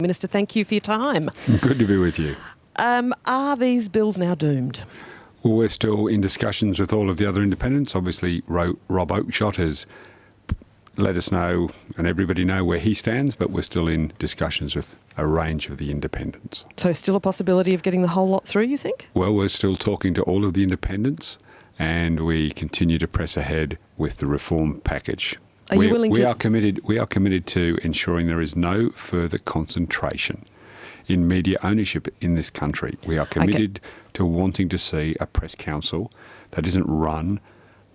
Minister, thank you for your time. Good to be with you. Are these bills now doomed? Well, we're still in discussions with all of the other independents. Obviously, Rob Oakeshott has let us know and everybody know where he stands, but we're still in discussions with a range of the independents. So still a possibility of getting the whole lot through, you think? Well, we're still talking to all of the independents and we continue to press ahead with the reform package. We are committed to ensuring there is no further concentration in media ownership in this country. We are committed to wanting to see a press council that isn't run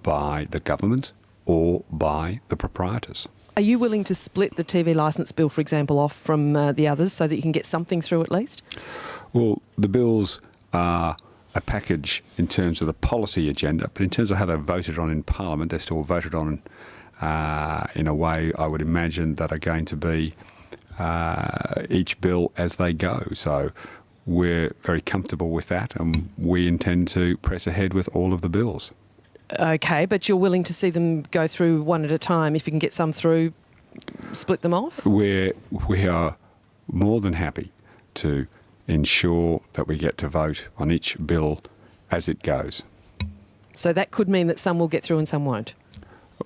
by the government or by the proprietors. Are you willing to split the TV licence bill, for example, off from the others so that you can get something through at least? Well, the bills are a package in terms of the policy agenda, but in terms of how they're voted on in Parliament, they're still voted on in a way I would imagine that are going to be each bill as they go. So we're very comfortable with that and we intend to press ahead with all of the bills. Okay, but you're willing to see them go through one at a time. If you can get some through, split them off? We are more than happy to ensure that we get to vote on each bill as it goes. So that could mean that some will get through and some won't?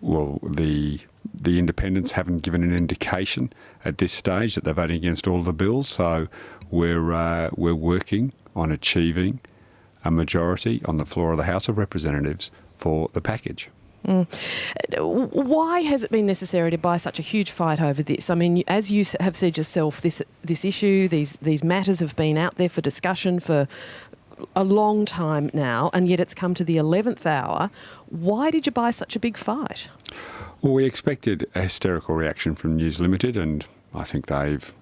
Well, the independents haven't given an indication at this stage that they're voting against all the bills, so we're working on achieving a majority on the floor of the House of Representatives for the package. Why has it been necessary to buy such a huge fight over this? I mean, as you have said yourself, this issue, these matters have been out there for discussion for a long time now, and yet it's come to the 11th hour. Why did you buy such a big fight? Well, we expected a hysterical reaction from News Limited, and I think they've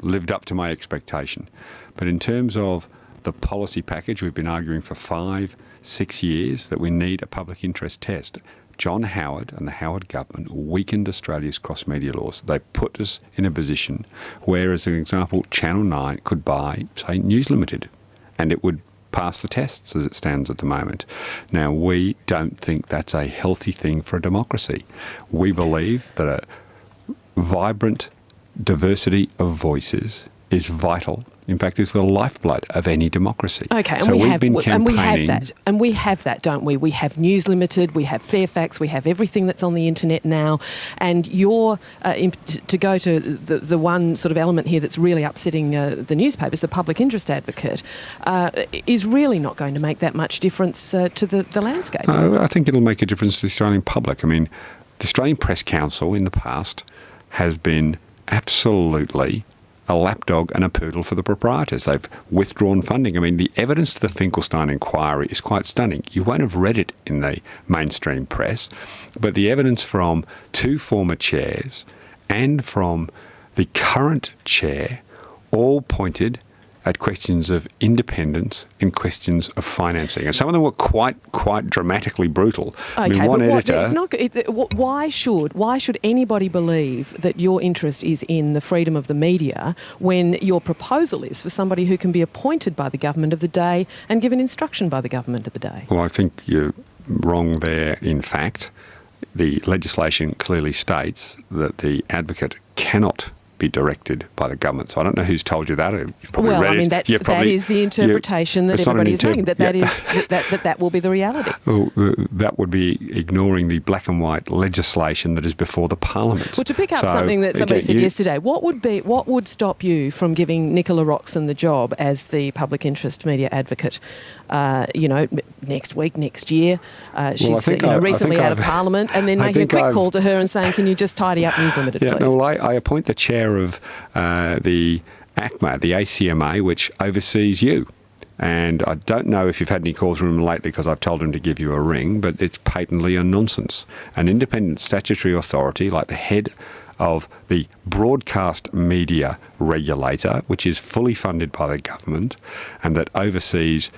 lived up to my expectation. But in terms of the policy package, we've been arguing for 5-6 years that we need a public interest test. John Howard and the Howard government weakened Australia's cross-media laws. They put us in a position where, as an example, Channel 9 could buy, say, News Limited, and it would pass the tests as it stands at the moment. Now, we don't think that's a healthy thing for a democracy. We believe that a vibrant diversity of voices is vital. In fact, is the lifeblood of any democracy. Okay, and so we have that, don't we? We have News Limited, we have Fairfax, we have everything that's on the internet now, and you're to go to the one sort of element here that's really upsetting the newspapers, the public interest advocate, is really not going to make that much difference to the landscape. I think it'll make a difference to the Australian public. I mean, the Australian Press Council in the past has been absolutely a lapdog and a poodle for the proprietors. They've withdrawn funding. I mean, the evidence to the Finkelstein inquiry is quite stunning. You won't have read it in the mainstream press, but the evidence from 2 former chairs and from the current chair all pointed at questions of independence and questions of financing. And some of them were quite dramatically brutal. Okay, I mean, one editor... why should anybody believe that your interest is in the freedom of the media when your proposal is for somebody who can be appointed by the government of the day and given instruction by the government of the day? Well, I think you're wrong there, in fact. The legislation clearly states that the advocate cannot be directed by the government. So I don't know who's told you that. That is the interpretation that everybody is making, that will be the reality. Well, that would be ignoring the black and white legislation that is before the Parliament. Well, to pick up something that somebody said yesterday, what would stop you from giving Nicola Roxon the job as the public interest media advocate, next week, next year? She's recently out of Parliament, and then making a quick call to her and saying, can you just tidy up News Limited, please? No, I appoint the chair of the ACMA, the ACMA, which oversees you. And I don't know if you've had any calls from him lately because I've told him to give you a ring, but it's patently a nonsense. An independent statutory authority like the head of the broadcast media regulator, which is fully funded by the government and that oversees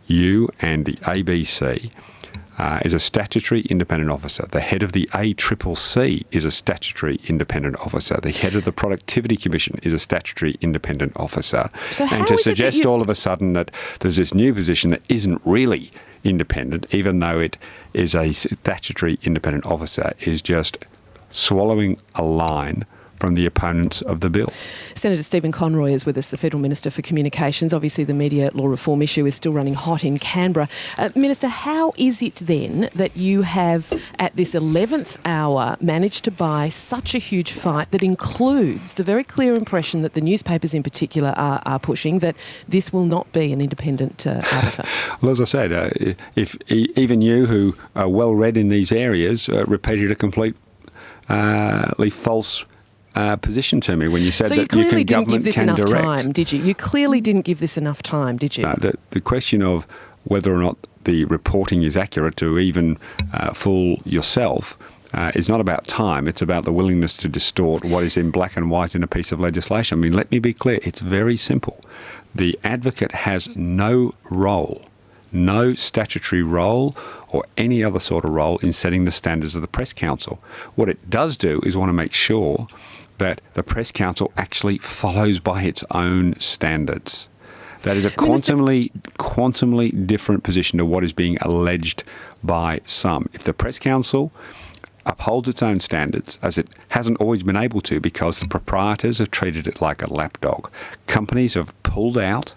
you and the ABC, is a statutory independent officer. The head of the ACCC is a statutory independent officer. The head of the Productivity Commission is a statutory independent officer. And to suggest all of a sudden that there's this new position that isn't really independent, even though it is a statutory independent officer, is just swallowing a line from the opponents of the bill. Senator Stephen Conroy is with us, the Federal Minister for Communications. Obviously, the media law reform issue is still running hot in Canberra. Minister, how is it then that you have, at this 11th hour, managed to buy such a huge fight that includes the very clear impression that the newspapers in particular are pushing, that this will not be an independent arbiter? Well, as I said, if even you, who are well read in these areas, repeated a completely false position to me when you said so that you you clearly can didn't give this enough direct. time, did you? You clearly didn't give this enough time, did you? The question of whether or not the reporting is accurate to even fool yourself is not about time. It's about the willingness to distort what is in black and white in a piece of legislation. I mean, let me be clear. It's very simple. The advocate has no role, no statutory role or any other sort of role in setting the standards of the Press Council. What it does do is want to make sure that the Press Council actually follows by its own standards. That is a quantumly different position to what is being alleged by some. If the Press Council upholds its own standards, as it hasn't always been able to because the proprietors have treated it like a lapdog, companies have pulled out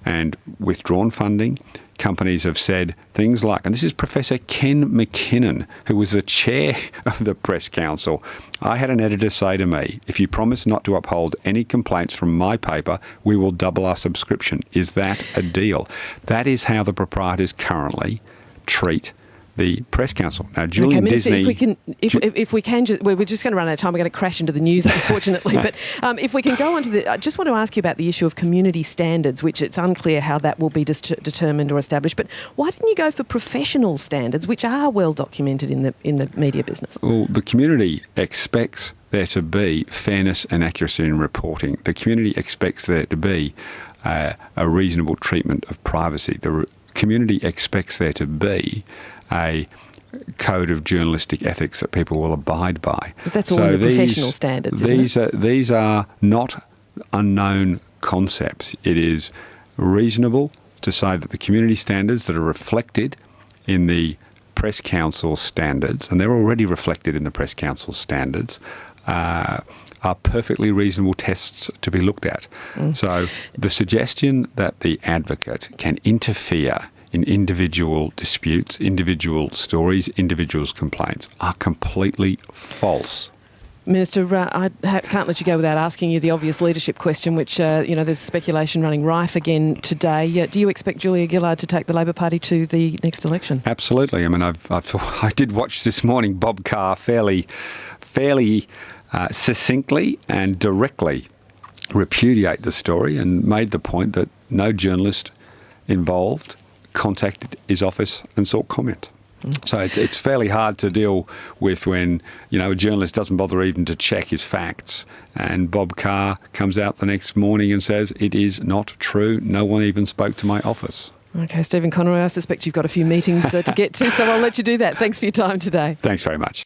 and withdrawn funding. Companies have said things like, and this is Professor Ken McKinnon, who was the chair of the Press Council. I had an editor say to me, if you promise not to uphold any complaints from my paper, we will double our subscription. Is that a deal? That is how the proprietors currently treat the Press Council. Now, Julian Minister, Disney... if we can, we're just going to run out of time. We're going to crash into the news, unfortunately. But if we can go on to I just want to ask you about the issue of community standards, which it's unclear how that will be determined or established. But why didn't you go for professional standards, which are well documented in the media business? Well, the community expects there to be fairness and accuracy in reporting. The community expects there to be a reasonable treatment of privacy. The community expects there to be a code of journalistic ethics that people will abide by. But that's all in the professional standards, isn't it? These are not unknown concepts. It is reasonable to say that the community standards that are reflected in the Press Council standards, and they're already reflected in the Press Council standards, are perfectly reasonable tests to be looked at. So the suggestion that the advocate can interfere in individual disputes, individual stories, individuals' complaints are completely false. Minister, I can't let you go without asking you the obvious leadership question, which, there's speculation running rife again today. Do you expect Julia Gillard to take the Labor Party to the next election? Absolutely. I mean, I did watch this morning Bob Carr fairly succinctly and directly repudiate the story and made the point that no journalist involved contacted his office and sought comment. So it's fairly hard to deal with when, a journalist doesn't bother even to check his facts, and Bob Carr comes out the next morning and says it is not true. No one even spoke to my office. Okay, Stephen Conroy, I suspect you've got a few meetings to get to, so I'll let you do that. Thanks for your time today. Thanks very much.